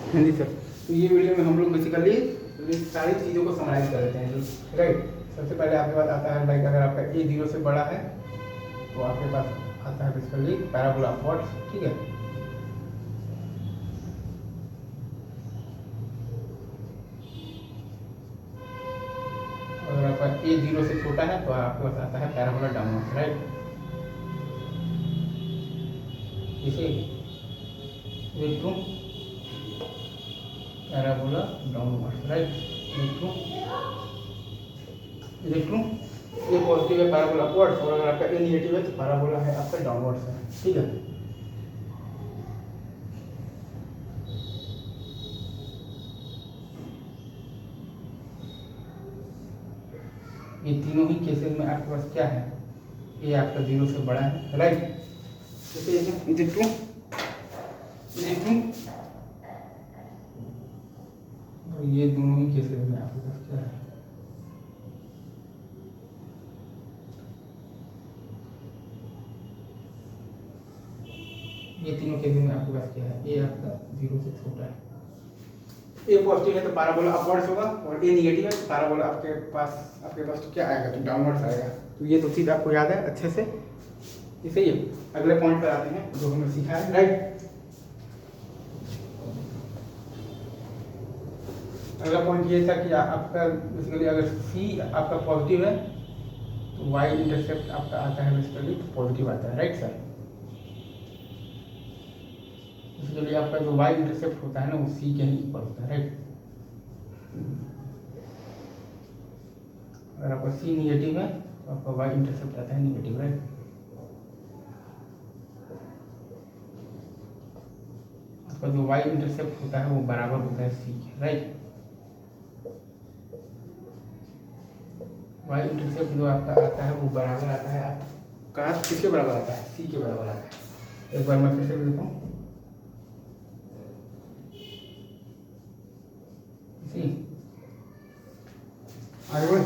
हाँ जी सर। तो ये वीडियो में हम लोग बेसिकली सारी चीज़ों को समराइज कर लेते हैं, राइट। सबसे पहले आपके पास आता है लाइक अगर आपका ए 0 से बड़ा है तो आपके पास आता है बेसिकली पैराबोला ऑफ व्हाट, ठीक है। अगर आपका ए 0 से छोटा है तो आपके पास आता है पैराबोला डाउनवर्ड्स, राइट। इसे true parabola downwards, right. True, ये ट्रू, ये पॉजिटिव है पैराबोला अपवर्ड्स, और अगर आपका ए नेगेटिव है तो पैराबोला है आपका डाउनवर्ड्स है, ठीक है। ये तीनों ही केसेस में आपके पास क्या है, ये आपका 0 से बड़ा है, right. Is it true, is it true. ये दोनों ही केसेस में आपके पास क्या है, ये तीनों केसेस में आपके पास क्या है, ये आपका 0 से छोटा है। ए पॉजिटिव है तो पैराबोला अपवर्ड्स होगा, और ए नेगेटिव है तो पैराबोला आपके पास तो क्या आएगा, तो डाउनवर्ड्स आएगा। तो ये दो चीज़ आपको याद है अच्छे से। इसे ये अगले पॉइंट पर आते हैं जो हमने सीखा है, राइट। अगला पॉइंट ये था कि आपका बेसिकली अगर सी आपका पॉजिटिव है तो वाई इंटरसेप्ट आपका आता है बेसिकली पॉजिटिव आता है, राइट सर। बेसिकली आपका जो वाई इंटरसेप्ट होता है ना वो सी के ही इक्वल होता है, राइट। अगर आपका सी निगेटिव है तो आपका वाई इंटरसेप्ट आता है निगेटिव, राइट। आपका जो वाई इंटरसेप्ट होता है वो बराबर होता है सी के, राइट। वाई इंटरसेप्ट जो आपका आता है वो बराबर आता है आपका किसके बराबर आता है, सी के बराबर आता है। एक बार मैं फिर से देता हूँ, आगे बढ़े।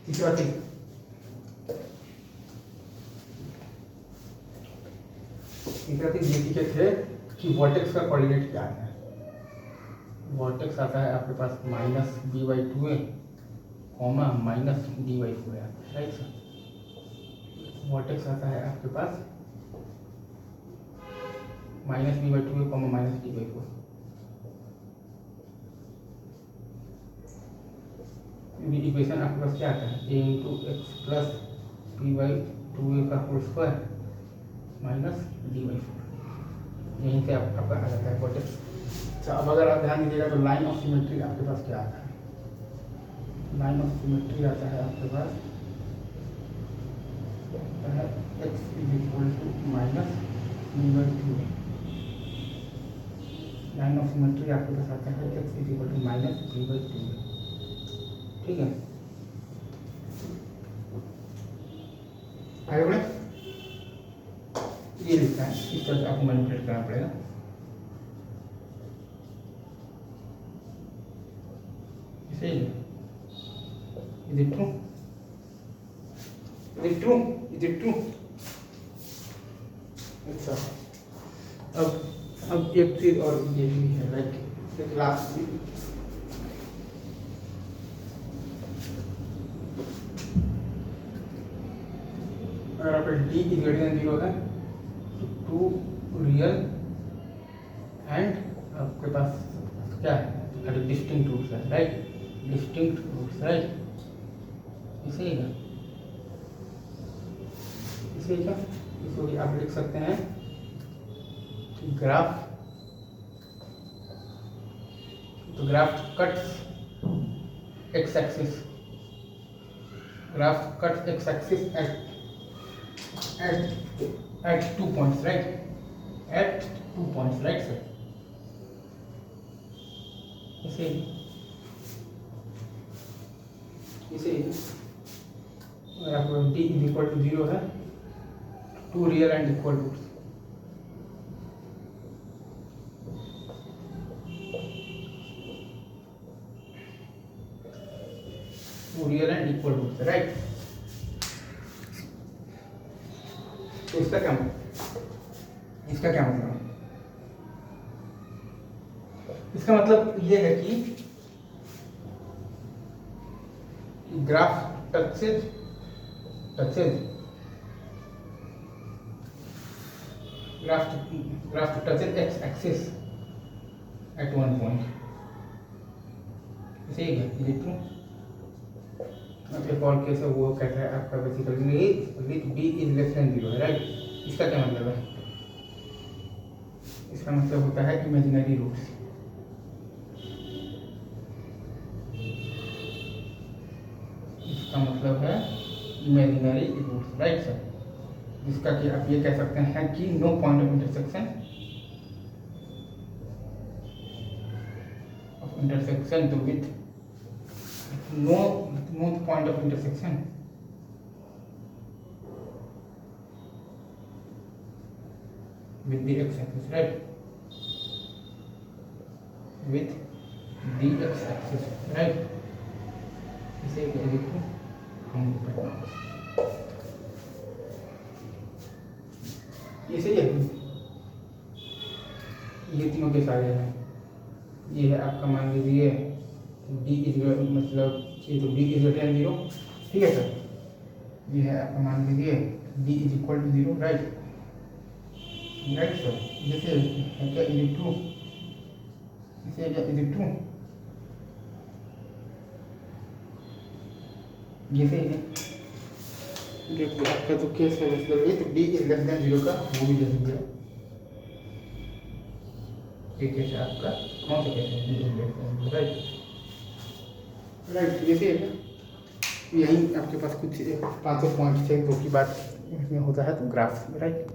तीसरा चीज ये सीखे थे कि वर्टेक्स का कोऑर्डिनेट क्या है। वर्टेक्स आता है आपके पास minus B by 2a comma minus D by 4 आता है, राइट सर। वर्टेक्स आता है आपके पास minus B by 2a comma minus D by 4। Equation आपके पास क्या आता है, a into X plus P by 2a का whole square minus D by 4। यहीं से आपका आ जाता है वर्टेक्स। अच्छा, अब अगर आप ध्यान दीजिएगा तो लाइन ऑफ सिमेट्री आपके पास क्या आता है, लाइन ऑफ सिमेट्री आता है आपके पास X is equal to minus B by 2a। Line of symmetry आपके पास आता है X is equal to minus B by 2a, ठीक है। आगे बढ़े। ये लिखा है, इस तरह से आपको मैनिपुलेट करना पड़ेगा। इसे is it true, is it true, is it true. अच्छा, अब एक चीज और ये भी है, लाइक एक लास्ट अगर आपका डी इज ग्रेटर देन 0 है तो टू रियल एंड आपके पास क्या है, डिस्टिंक्ट रूट्स है, राइट। Distinct roots, right. इसे ही इसको भी आप लिख सकते हैं कि ग्राफ, तो graph cuts x axis, graph cuts x axis at 2 points, right? At 2 points, right sir? इसे अगर आपको d इज इक्वल टू 0 है, two real and equal roots, two real and equal roots, right. तो इसका क्या मतलब है, इसका मतलब ये है कि graph touches x axis at one point, सही है। ये ट्रू। अब एक और केस है, वो कहता है आपका basically with b is less than 0 है, राइट। इसका क्या मतलब है? इसका मतलब होता है इमेजिनरी रूट्स। इसका मतलब है इमेजिनरी रूट्स, राइट सर। जिसका कि आप ये कह सकते हैं कि नो पॉइंट ऑफ इंटरसेक्शन तो with no point of intersection with the x axis, right, with the x axis, right। इसे क्या लिखूं हम, ये सही है। ये तीनों के सारे हैं। ये है आपका, मान लीजिए d इज मतलब ये तो d इज ग्रेटर देन 0, ठीक है सर। ये है आपका, मान लीजिए d is equal to 0, right sir. जैसे है क्या, इज ट्रू, इसे क्या इज ट्रू, ये सही है। देखो आपका तो केस है मतलब ये तो d इज लेस देन 0 का वो भी दे दिया। ये केस है आपका, कौन सा केस है, d is less than 0, right. ये सही है। यही आपके पास कुछ 500 पॉइंट्स थे जो की बात इसमें होता है तो ग्राफ, राइट।